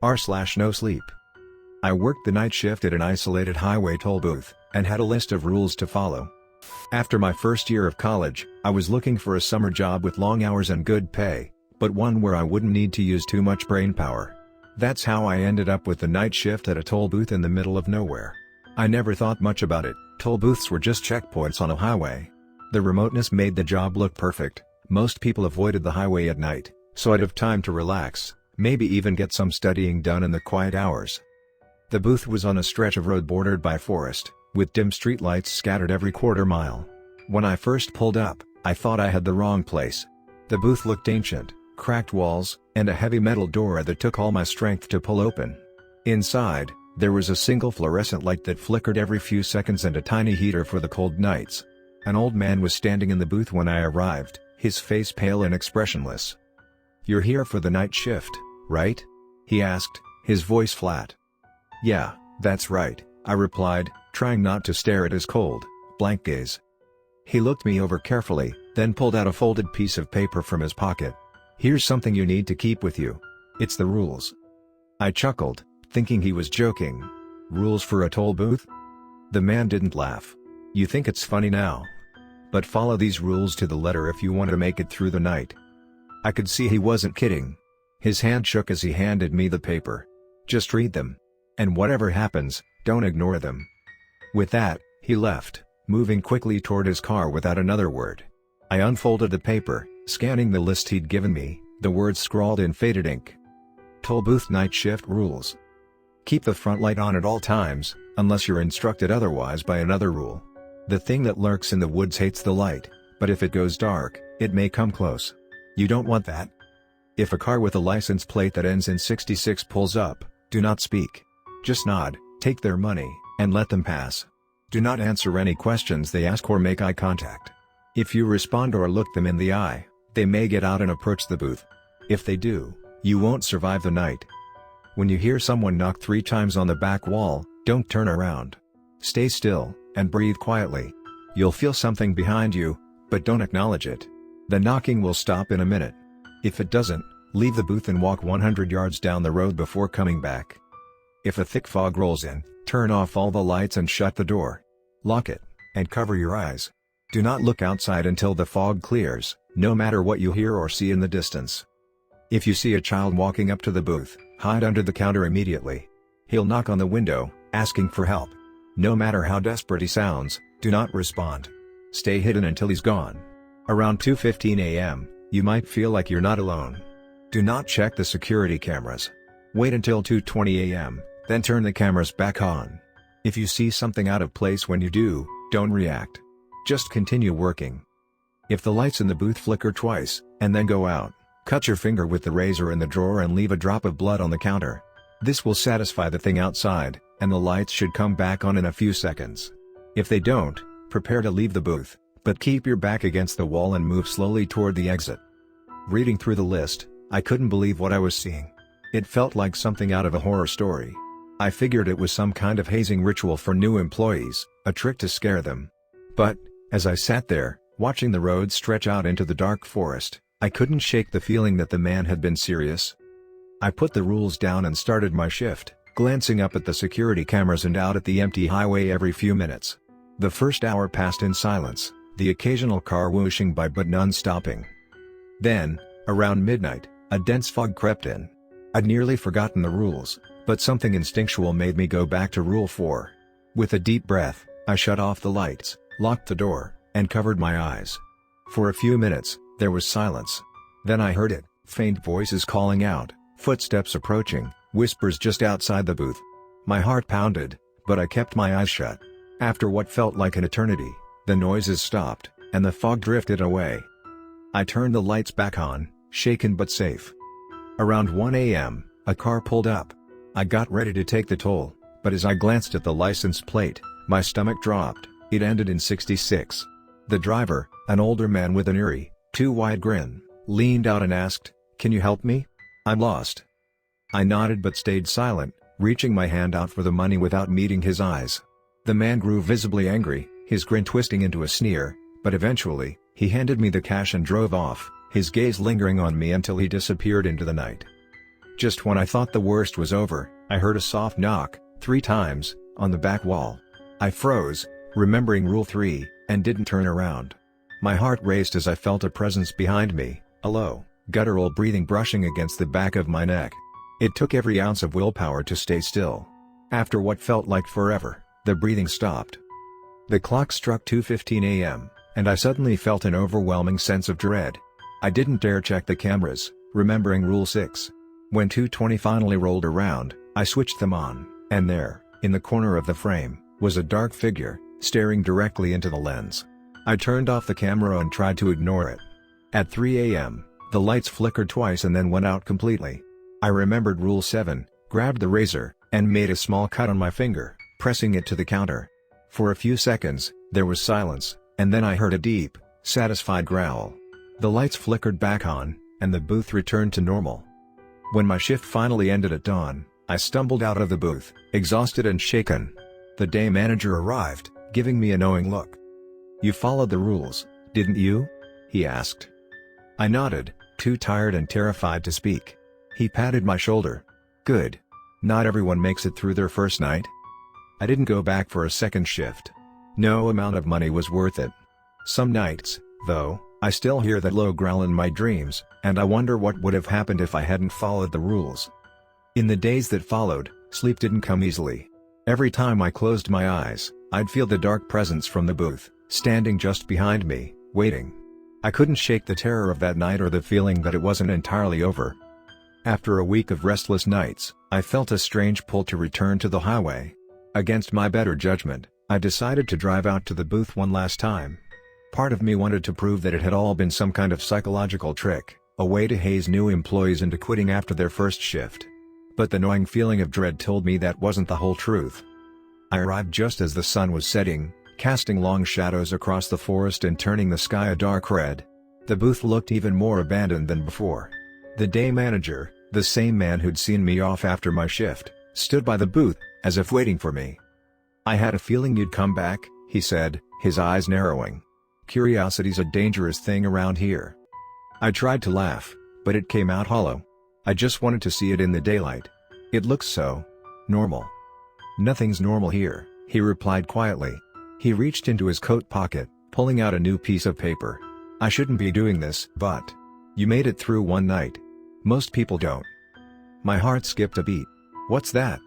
r/NoSleep. I worked the night shift at an isolated highway toll booth, and had a list of rules to follow. After my first year of college, I was looking for a summer job with long hours and good pay, but one where I wouldn't need to use too much brain power. That's how I ended up with the night shift at a toll booth in the middle of nowhere. I never thought much about it, toll booths were just checkpoints on a highway. The remoteness made the job look perfect. Most people avoided the highway at night, so I'd have time to relax, maybe even get some studying done in the quiet hours. The booth was on a stretch of road bordered by forest, with dim streetlights scattered every quarter mile. When I first pulled up, I thought I had the wrong place. The booth looked ancient, cracked walls, and a heavy metal door that took all my strength to pull open. Inside, there was a single fluorescent light that flickered every few seconds and a tiny heater for the cold nights. An old man was standing in the booth when I arrived, his face pale and expressionless. "You're here for the night shift, right?" he asked, his voice flat. "Yeah, that's right," I replied, trying not to stare at his cold, blank gaze. He looked me over carefully, then pulled out a folded piece of paper from his pocket. "Here's something you need to keep with you. It's the rules." I chuckled, thinking he was joking. "Rules for a toll booth?" The man didn't laugh. "You think it's funny now? But follow these rules to the letter if you want to make it through the night." I could see he wasn't kidding. His hand shook as he handed me the paper. "Just read them. And whatever happens, don't ignore them." With that, he left, moving quickly toward his car without another word. I unfolded the paper, scanning the list he'd given me, the words scrawled in faded ink. Toll booth night shift rules. Keep the front light on at all times, unless you're instructed otherwise by another rule. The thing that lurks in the woods hates the light, but if it goes dark, it may come close. You don't want that. If a car with a license plate that ends in 66 pulls up, do not speak. Just nod, take their money, and let them pass. Do not answer any questions they ask or make eye contact. If you respond or look them in the eye, they may get out and approach the booth. If they do, you won't survive the night. When you hear someone knock 3 times on the back wall, don't turn around. Stay still, and breathe quietly. You'll feel something behind you, but don't acknowledge it. The knocking will stop in a minute. If it doesn't, leave the booth and walk 100 yards down the road before coming back. If a thick fog rolls in, turn off all the lights and shut the door. Lock it, and cover your eyes. Do not look outside until the fog clears, no matter what you hear or see in the distance. If you see a child walking up to the booth, hide under the counter immediately. He'll knock on the window, asking for help. No matter how desperate he sounds, do not respond. Stay hidden until he's gone. Around 2:15 a.m., you might feel like you're not alone. Do not check the security cameras. Wait until 2:20 a.m., then turn the cameras back on. If you see something out of place when you do, don't react. Just continue working. If the lights in the booth flicker twice, and then go out, cut your finger with the razor in the drawer and leave a drop of blood on the counter. This will satisfy the thing outside, and the lights should come back on in a few seconds. If they don't, prepare to leave the booth, but keep your back against the wall and move slowly toward the exit. Reading through the list, I couldn't believe what I was seeing. It felt like something out of a horror story. I figured it was some kind of hazing ritual for new employees, a trick to scare them. But, as I sat there, watching the road stretch out into the dark forest, I couldn't shake the feeling that the man had been serious. I put the rules down and started my shift, glancing up at the security cameras and out at the empty highway every few minutes. The first hour passed in silence, the occasional car whooshing by but none stopping. Then, around midnight, a dense fog crept in. I'd nearly forgotten the rules, but something instinctual made me go back to Rule 4. With a deep breath, I shut off the lights, locked the door, and covered my eyes. For a few minutes, there was silence. Then I heard it, faint voices calling out, footsteps approaching, whispers just outside the booth. My heart pounded, but I kept my eyes shut. After what felt like an eternity, the noises stopped, and the fog drifted away. I turned the lights back on, shaken but safe. Around 1 a.m., a car pulled up. I got ready to take the toll, but as I glanced at the license plate, my stomach dropped. It ended in 66. The driver, an older man with an eerie, too wide grin, leaned out and asked, "Can you help me? I'm lost." I nodded but stayed silent, reaching my hand out for the money without meeting his eyes. The man grew visibly angry, his grin twisting into a sneer, but eventually, he handed me the cash and drove off, his gaze lingering on me until he disappeared into the night. Just when I thought the worst was over, I heard a soft knock, 3 times, on the back wall. I froze, remembering Rule 3, and didn't turn around. My heart raced as I felt a presence behind me, a low, guttural breathing brushing against the back of my neck. It took every ounce of willpower to stay still. After what felt like forever, the breathing stopped. The clock struck 2:15 a.m., and I suddenly felt an overwhelming sense of dread. I didn't dare check the cameras, remembering Rule 6. When 2:20 finally rolled around, I switched them on, and there, in the corner of the frame, was a dark figure, staring directly into the lens. I turned off the camera and tried to ignore it. At 3 a.m., the lights flickered twice and then went out completely. I remembered Rule 7, grabbed the razor, and made a small cut on my finger, pressing it to the counter. For a few seconds, there was silence, and then I heard a deep, satisfied growl. The lights flickered back on, and the booth returned to normal. When my shift finally ended at dawn, I stumbled out of the booth, exhausted and shaken. The day manager arrived, giving me a knowing look. "You followed the rules, didn't you?" he asked. I nodded, too tired and terrified to speak. He patted my shoulder. "Good. Not everyone makes it through their first night." I didn't go back for a second shift. No amount of money was worth it. Some nights, though, I still hear that low growl in my dreams, and I wonder what would have happened if I hadn't followed the rules. In the days that followed, sleep didn't come easily. Every time I closed my eyes, I'd feel the dark presence from the booth, standing just behind me, waiting. I couldn't shake the terror of that night or the feeling that it wasn't entirely over. After a week of restless nights, I felt a strange pull to return to the highway. Against my better judgment, I decided to drive out to the booth one last time. Part of me wanted to prove that it had all been some kind of psychological trick, a way to haze new employees into quitting after their first shift. But the gnawing feeling of dread told me that wasn't the whole truth. I arrived just as the sun was setting, casting long shadows across the forest and turning the sky a dark red. The booth looked even more abandoned than before. The day manager, the same man who'd seen me off after my shift, stood by the booth, as if waiting for me. "I had a feeling you'd come back," he said, his eyes narrowing. "Curiosity's a dangerous thing around here." I tried to laugh, but it came out hollow. I just wanted to see it in the daylight. "It looks so normal." "Nothing's normal here," he replied quietly. He reached into his coat pocket, pulling out a new piece of paper. "I shouldn't be doing this, but you made it through one night. Most people don't." My heart skipped a beat. "What's that?"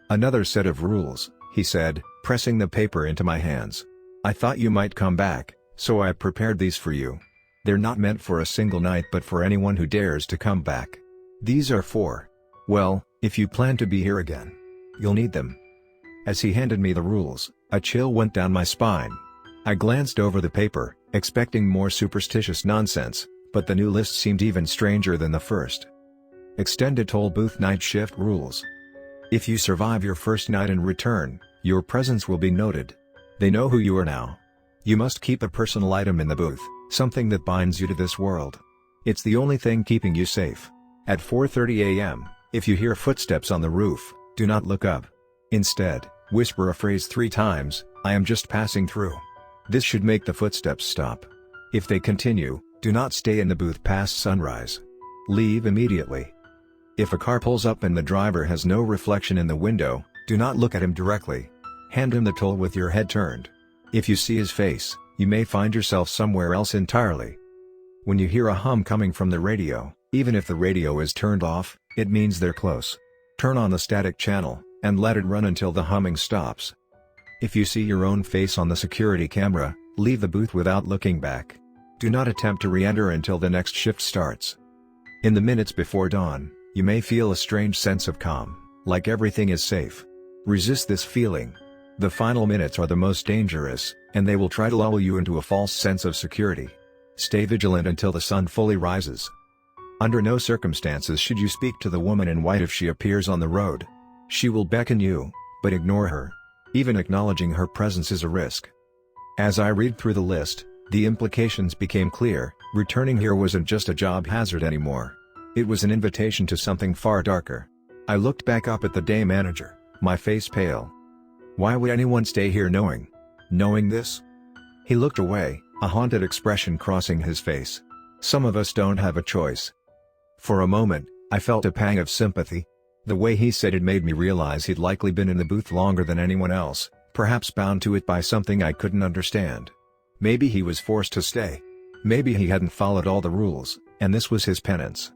"Another set of rules," he said, pressing the paper into my hands. "I thought you might come back, so I prepared these for you. They're not meant for a single night but for anyone who dares to come back. These are for, well, if you plan to be here again. You'll need them." As he handed me the rules, a chill went down my spine. I glanced over the paper, expecting more superstitious nonsense, but the new list seemed even stranger than the first. Extended toll booth night shift rules. If you survive your first night and return, your presence will be noted. They know who you are now. You must keep a personal item in the booth, something that binds you to this world. It's the only thing keeping you safe. At 4:30 a.m., if you hear footsteps on the roof, do not look up. Instead, whisper a phrase 3 times, "I am just passing through." This should make the footsteps stop. If they continue, do not stay in the booth past sunrise. Leave immediately. If a car pulls up and the driver has no reflection in the window, do not look at him directly. Hand him the toll with your head turned. If you see his face, you may find yourself somewhere else entirely. When you hear a hum coming from the radio, even if the radio is turned off, it means they're close. Turn on the static channel, and let it run until the humming stops. If you see your own face on the security camera, leave the booth without looking back. Do not attempt to re-enter until the next shift starts. In the minutes before dawn, you may feel a strange sense of calm, like everything is safe. Resist this feeling. The final minutes are the most dangerous, and they will try to lull you into a false sense of security. Stay vigilant until the sun fully rises. Under no circumstances should you speak to the woman in white if she appears on the road. She will beckon you, but ignore her. Even acknowledging her presence is a risk. As I read through the list, the implications became clear. Returning here wasn't just a job hazard anymore. It was an invitation to something far darker. I looked back up at the day manager, my face pale. Why would anyone stay here knowing this? He looked away, a haunted expression crossing his face. Some of us don't have a choice. For a moment, I felt a pang of sympathy. The way he said it made me realize he'd likely been in the booth longer than anyone else, perhaps bound to it by something I couldn't understand. Maybe he was forced to stay. Maybe he hadn't followed all the rules, and this was his penance.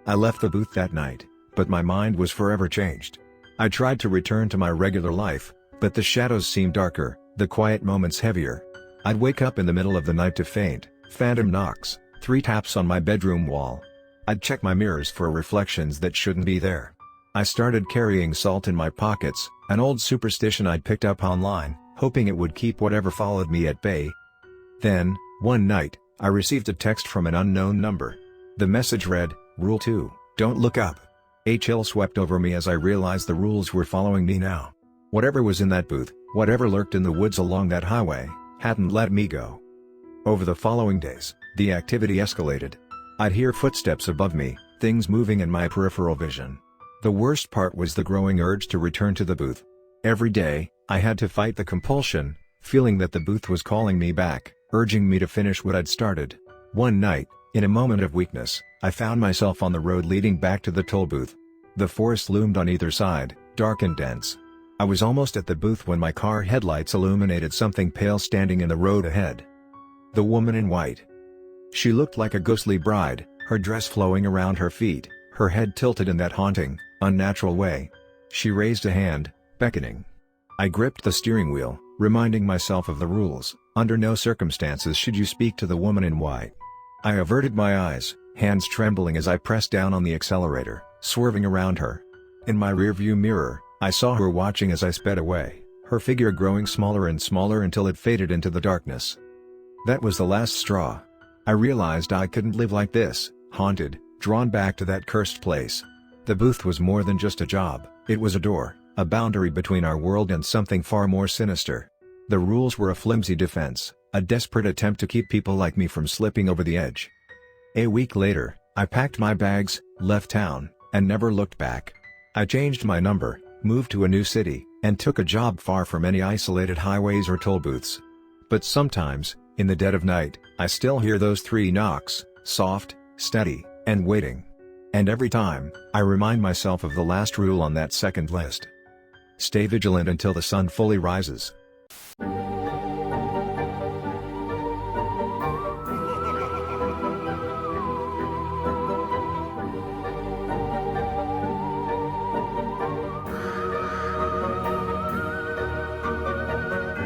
I left the booth that night, but my mind was forever changed. I tried to return to my regular life, but the shadows seemed darker, the quiet moments heavier. I'd wake up in the middle of the night to faint, phantom knocks, 3 taps on my bedroom wall. I'd check my mirrors for reflections that shouldn't be there. I started carrying salt in my pockets, an old superstition I'd picked up online, hoping it would keep whatever followed me at bay. Then, one night, I received a text from an unknown number. The message read, "Rule 2, don't look up." A chill swept over me as I realized the rules were following me now. Whatever was in that booth, whatever lurked in the woods along that highway, hadn't let me go. Over the following days, the activity escalated. I'd hear footsteps above me, things moving in my peripheral vision. The worst part was the growing urge to return to the booth. Every day, I had to fight the compulsion, feeling that the booth was calling me back, urging me to finish what I'd started. One night, in a moment of weakness, I found myself on the road leading back to the toll booth. The forest loomed on either side, dark and dense. I was almost at the booth when my car headlights illuminated something pale standing in the road ahead. The woman in white. She looked like a ghostly bride, her dress flowing around her feet, her head tilted in that haunting, unnatural way. She raised a hand, beckoning. I gripped the steering wheel, reminding myself of the rules. Under no circumstances should you speak to the woman in white. I averted my eyes, hands trembling as I pressed down on the accelerator, swerving around her. In my rearview mirror, I saw her watching as I sped away, her figure growing smaller and smaller until it faded into the darkness. That was the last straw. I realized I couldn't live like this, haunted, drawn back to that cursed place. The booth was more than just a job, it was a door, a boundary between our world and something far more sinister. The rules were a flimsy defense, a desperate attempt to keep people like me from slipping over the edge. A week later, I packed my bags, left town, and never looked back. I changed my number, moved to a new city, and took a job far from any isolated highways or toll booths. But sometimes, in the dead of night, I still hear those 3 knocks, soft, steady, and waiting. And every time, I remind myself of the last rule on that second list. Stay vigilant until the sun fully rises.